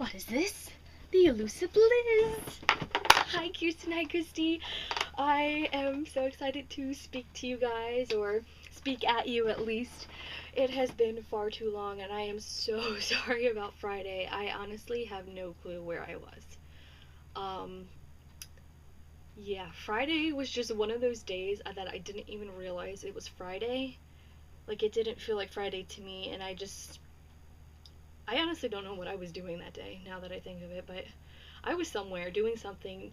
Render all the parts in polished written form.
What is this? The elusive Liz! Hi Kirsten, hi Christy. I am so excited to speak to you guys, or speak at you at least. It has been far too long and I am so sorry about Friday. I honestly have no clue where I was. Yeah, Friday was just one of those days that I didn't even realize it was Friday. Like, it didn't feel like Friday to me, and I honestly don't know what I was doing that day, now that I think of it, but I was somewhere doing something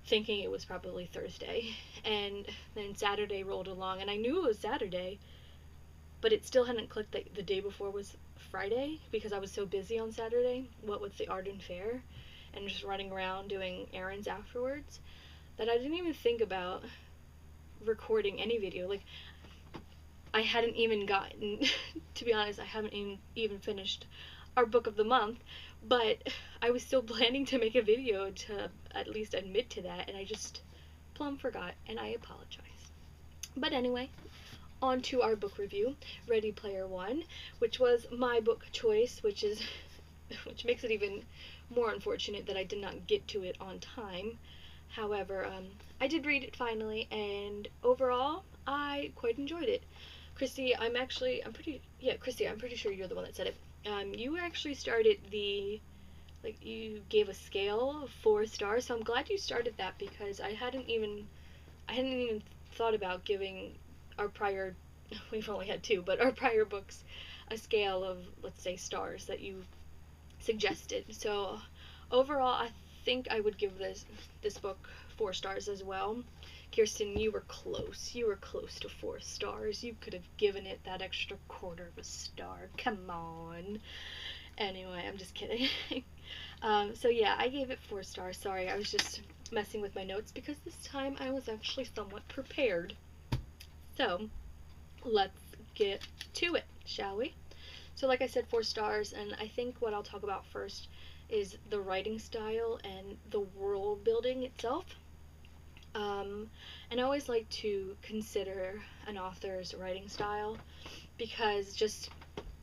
thinking it was probably Thursday, and then Saturday rolled along, and I knew it was Saturday, but it still hadn't clicked that the day before was Friday, because I was so busy on Saturday, what with the Arden Fair, and just running around doing errands afterwards, that I didn't even think about recording any video. Like, I hadn't even gotten, to be honest, I haven't even finished our book of the month, but I was still planning to make a video to at least admit to that, and I just plumb forgot, and I apologize. But anyway, on to our book review, Ready Player One, which was my book choice, which makes it even more unfortunate that I did not get to it on time. However, I did read it finally, and overall, I quite enjoyed it. Christy, Christy, I'm pretty sure you're the one that said it. You actually started you gave a scale of 4 stars, so I'm glad you started that, because I hadn't even thought about giving our prior, we've only had two, but our prior books a scale of, let's say, stars that you suggested. So overall, I think I would give this book 4 stars as well. Kirsten, you were close. You were close to 4 stars. You could have given it that extra quarter of a star. Come on. Anyway, I'm just kidding. So yeah, I gave it 4 stars. Sorry, I was just messing with my notes because this time I was actually somewhat prepared. So let's get to it, shall we? So like I said, 4 stars, and I think what I'll talk about first is the writing style and the world building itself. And I always like to consider an author's writing style, because just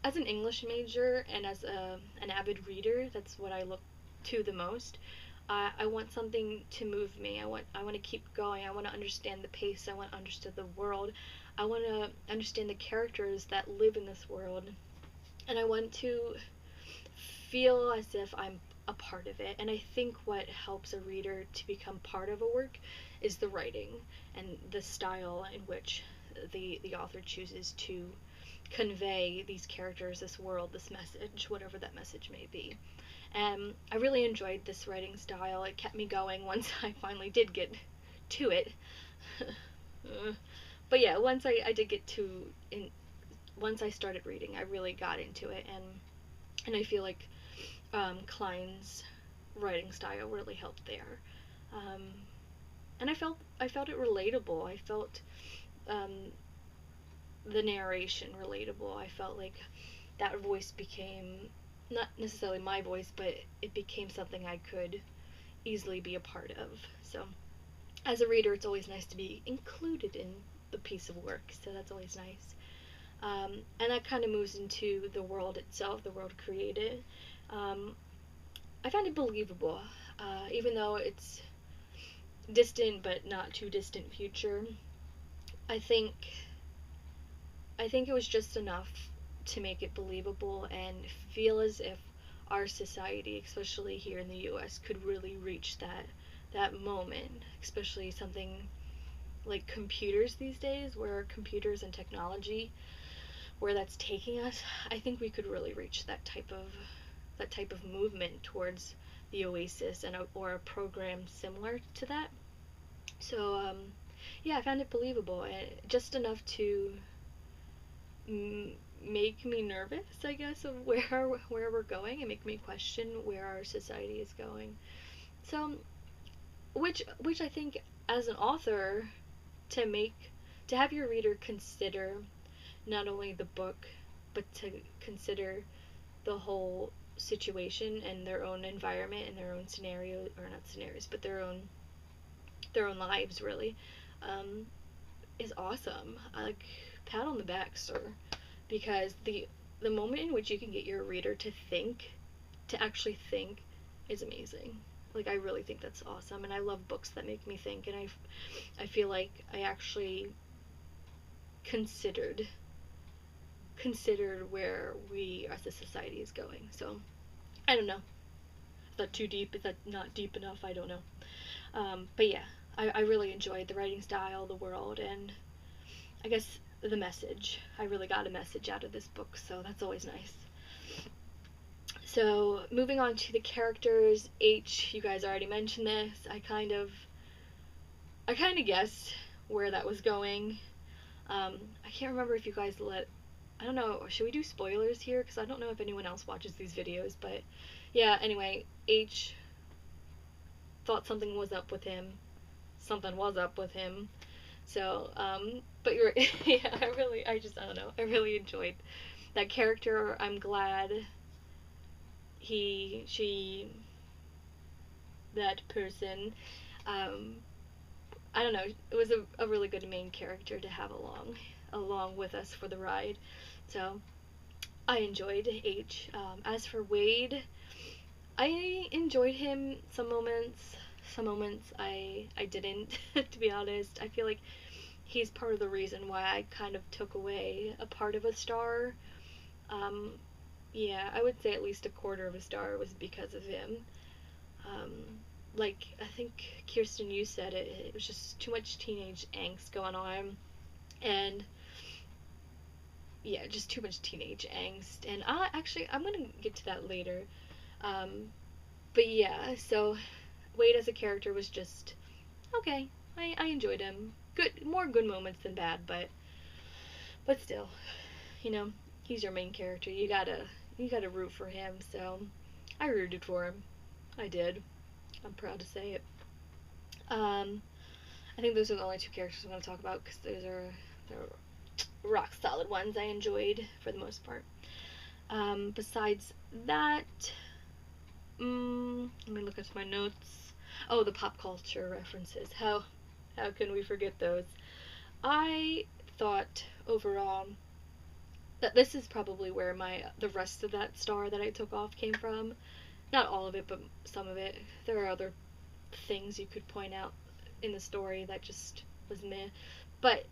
as an English major and as an avid reader, that's what I look to the most. I want something to move me. I want to keep going. I want to understand the pace. I want to understand the world. I want to understand the characters that live in this world. And I want to feel as if I'm a part of it. And I think what helps a reader to become part of a work is the writing and the style in which the author chooses to convey these characters, this world, this message, whatever that message may be. And I really enjoyed this writing style. It kept me going once I finally did get to it. But yeah, once I started reading, I really got into it, and I feel like Klein's writing style really helped there. And I felt it relatable. I felt the narration relatable. I felt like that voice became not necessarily my voice, but it became something I could easily be a part of. So as a reader, it's always nice to be included in the piece of work, so that's always nice. And that kind of moves into the world itself, the world created. I found it believable, even though it's distant but not too distant future. I think it was just enough to make it believable and feel as if our society, especially here in the US, could really reach that moment, especially something like computers these days, where computers and technology, where that's taking us. I think we could really reach that type of movement towards the Oasis or a program similar to that. So yeah, I found it believable, and just enough to make me nervous, I guess, of where we're going, and make me question where our society is going. So, which I think, as an author, to have your reader consider not only the book, but to consider the whole situation and their own environment and their own scenario, or not scenarios, but their own lives, really, is awesome. I like, pat on the back, sir, because the moment in which you can get your reader to think to actually think is amazing. Like, I really think that's awesome, and I love books that make me think, and I feel like I actually considered where we as a society is going. So I don't know. Is that too deep? Is that not deep enough? I don't know. But yeah, I really enjoyed the writing style, the world, and I guess the message. I really got a message out of this book, so that's always nice. So moving on to the characters. H, you guys already mentioned this. I kind of guessed where that was going. I can't remember if you guys I don't know, should we do spoilers here? Because I don't know if anyone else watches these videos, but yeah, anyway, H thought something was up with him. Something was up with him. So, but you're, yeah, I don't know, I really enjoyed that character. I'm glad she, that person, um, I don't know, it was a really good main character to have along with us for the ride. So, I enjoyed H. As for Wade, I enjoyed him some moments I didn't, to be honest. I feel like he's part of the reason why I kind of took away a part of a star. Um, yeah, I would say at least a quarter of a star was because of him. Um, like, I think, Kirsten, you said it, it was just too much teenage angst going on. And yeah, just too much teenage angst. And I'm gonna get to that later. Um, but yeah, so Wade as a character was just okay. I enjoyed him. More good moments than bad, but still, you know, he's your main character. You gotta root for him. So I rooted for him. I did. I'm proud to say it. Um, I think those are the only two characters I'm gonna talk about because they're rock solid ones I enjoyed for the most part. Besides that, let me look at my notes. Oh, the pop culture references. How can we forget those? I thought overall that this is probably where the rest of that star that I took off came from. Not all of it, but some of it. There are other things you could point out in the story that just was meh. But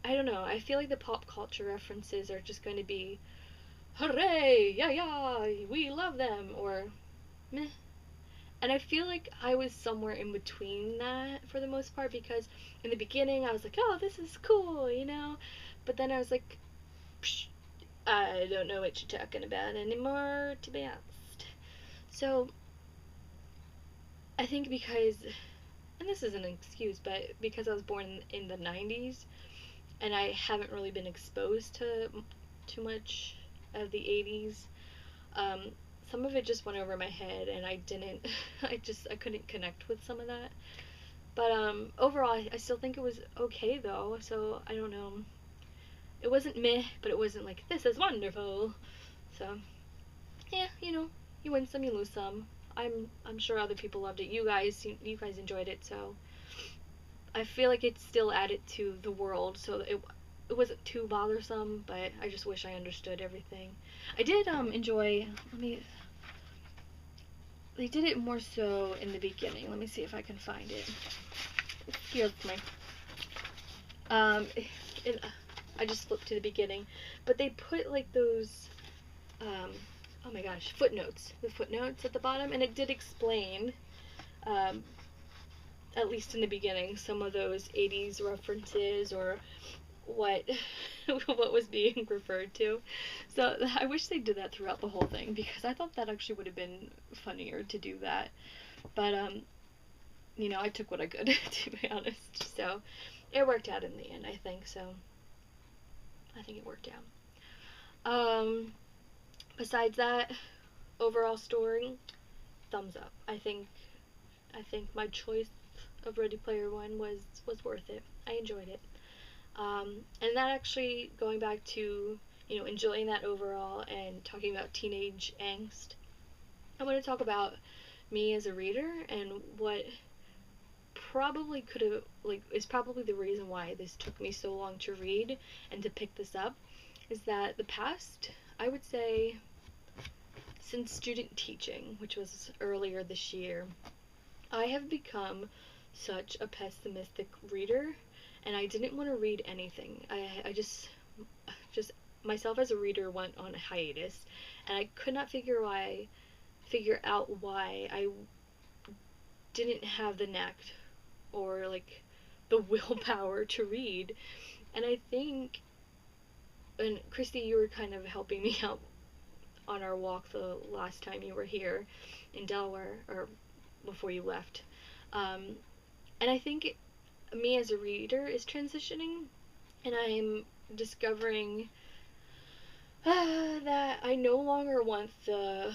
I don't know. I feel like the pop culture references are just going to be, hooray, yeah, yeah, we love them, or meh. And I feel like I was somewhere in between that for the most part because in the beginning I was like, oh, this is cool, you know? But then I was like, psh, I don't know what you're talking about anymore, to be honest. So I think because, and this isn't an excuse, but because I was born in the 90s and I haven't really been exposed to too much of the 80s, um, some of it just went over my head and I didn't, I couldn't connect with some of that. But overall, I still think it was okay though. So I don't know. It wasn't meh, but it wasn't like this is wonderful. So yeah, you win some, you lose some. I'm sure other people loved it. You guys enjoyed it. So I feel like it still added to the world. So it wasn't too bothersome. But I just wish I understood everything. I did enjoy. They did it more so in the beginning. Let me see if I can find it. Excuse me. Um, it, I just flipped to the beginning, but they put like those, oh my gosh, the footnotes at the bottom, and it did explain, um, at least in the beginning, some of those 80s references or what what was being referred to. So I wish they did that throughout the whole thing because I thought that actually would have been funnier to do that. But I took what I could to be honest. So it worked out in the end, I think. So I think it worked out. Besides that, overall story, thumbs up. I think my choice of Ready Player One was worth it. I enjoyed it. And that actually going back to enjoying that overall and talking about teenage angst. I want to talk about me as a reader and what probably could have is probably the reason why this took me so long to read and to pick this up is that the past, I would say, since student teaching, which was earlier this year, I have become such a pessimistic reader, and I didn't want to read anything. I just myself as a reader went on a hiatus, and I could not figure out why I didn't have the knack or like the willpower to read. And I think, and Christy, you were kind of helping me out on our walk the last time you were here in Delaware, or before you left. Um, and I think me as a reader is transitioning, and I'm discovering that I no longer want the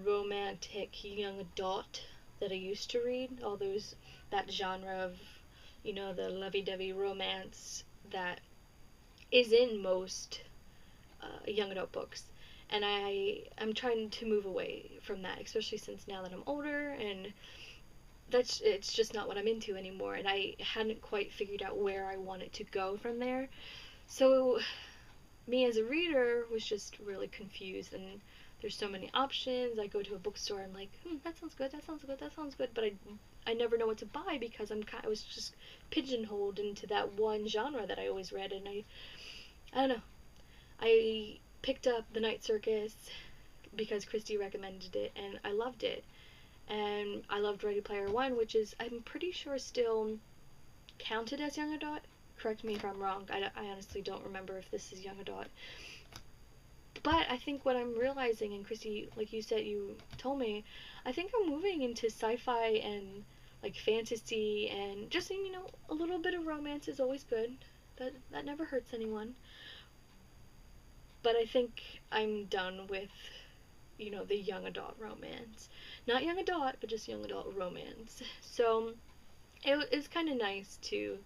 romantic young adult that I used to read. All those that genre of, you know, the lovey-dovey romance that is in most young adult books. And I'm trying to move away from that, especially since now that I'm older, and it's just not what I'm into anymore, and I hadn't quite figured out where I wanted to go from there. So me as a reader was just really confused, and there's so many options. I go to a bookstore, I'm like, that sounds good, that sounds good, that sounds good, but I never know what to buy because I was just pigeonholed into that one genre that I always read, and I don't know. I picked up The Night Circus because Christy recommended it, and I loved it. And I loved Ready Player One, which is, I'm pretty sure, still counted as young adult. Correct me if I'm wrong. I honestly don't remember if this is young adult. But I think what I'm realizing, and Christy, like you said, you told me, I think I'm moving into sci-fi and like fantasy, and just, you know, a little bit of romance is always good. That never hurts anyone. But I think I'm done with, you know, the young adult romance. Not young adult, but just young adult romance. So it was kind of nice to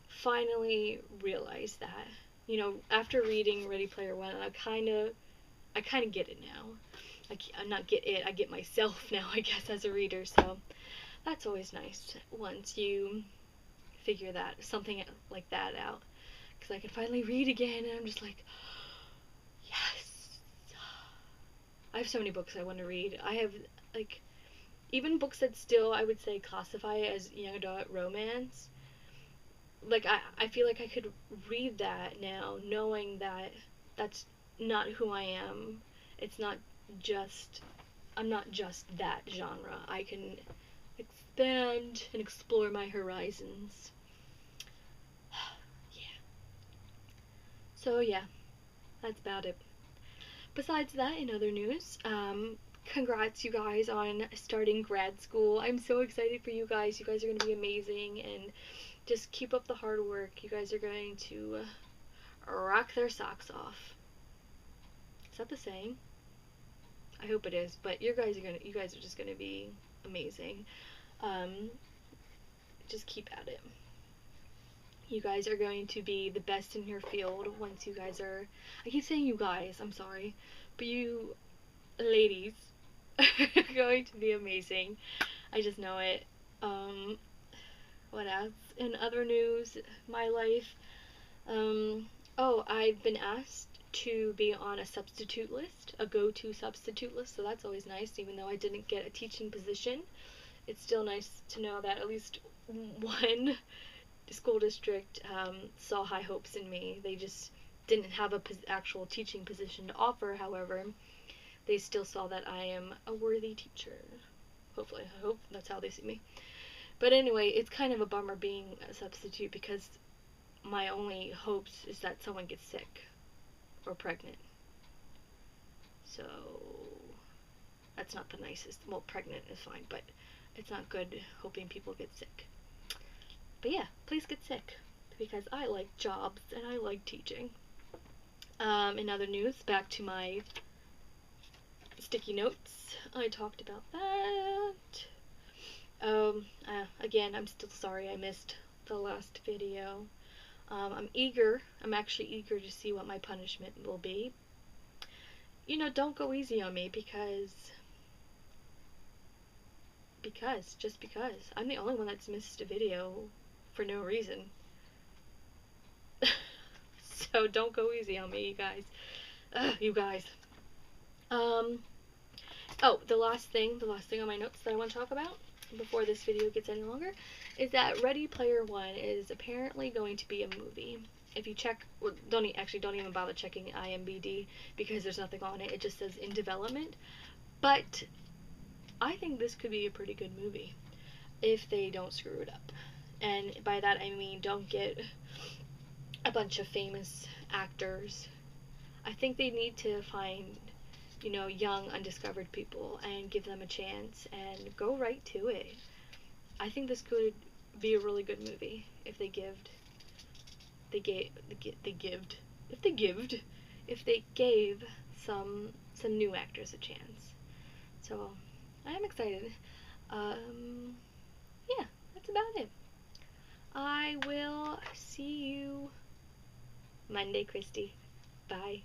finally realize that. You know, after reading Ready Player One, I kind of get it now. I'm not get it, I get myself now, I guess, as a reader. So that's always nice once you figure that something like that out, because I can finally read again, and I'm just like, yes. I have so many books I want to read. I have, like, even books that still I would say classify as young adult romance. Like, I feel like I could read that now, knowing that that's not who I am. It's not just, I'm not just that genre. I can expand and explore my horizons. Yeah. So, yeah, that's about it. Besides that, in other news, congrats you guys on starting grad school. I'm so excited for you guys. You guys are going to be amazing, and just keep up the hard work. You guys are going to rock their socks off. Is that the saying? I hope it is, but you guys are just gonna be amazing. Um, just keep at it. You guys are going to be the best in your field once you guys are, I keep saying you guys, I'm sorry, but you ladies are going to be amazing. I just know it. What else? In other news, my life, oh, I've been asked to be on a substitute list, a go-to substitute list, so that's always nice. Even though I didn't get a teaching position, it's still nice to know that at least one school district saw high hopes in me. They just didn't have a actual teaching position to offer. However, they still saw that I am a worthy teacher. Hopefully, I hope that's how they see me. But anyway, it's kind of a bummer being a substitute, because my only hopes is that someone gets sick or pregnant. So that's not the nicest. Well, pregnant is fine, but it's not good hoping people get sick. But yeah, please get sick, because I like jobs and I like teaching. In other news, back to my sticky notes. I talked about that. Again, I'm still sorry I missed the last video. I'm actually eager to see what my punishment will be. You know, don't go easy on me, just because. I'm the only one that's missed a video for no reason. So don't go easy on me, you guys. You guys. Um, oh, the last thing on my notes that I want to talk about before this video gets any longer is that Ready Player One is apparently going to be a movie. If you check, well, don't even bother checking IMDb because there's nothing on it. It just says in development. But I think this could be a pretty good movie if they don't screw it up. And by that I mean don't get a bunch of famous actors. I think they need to find, young undiscovered people and give them a chance and go right to it. I think this could be a really good movie if if they gave some new actors a chance. So I am excited. Um, yeah, that's about it. I will see you Monday, Christy. Bye.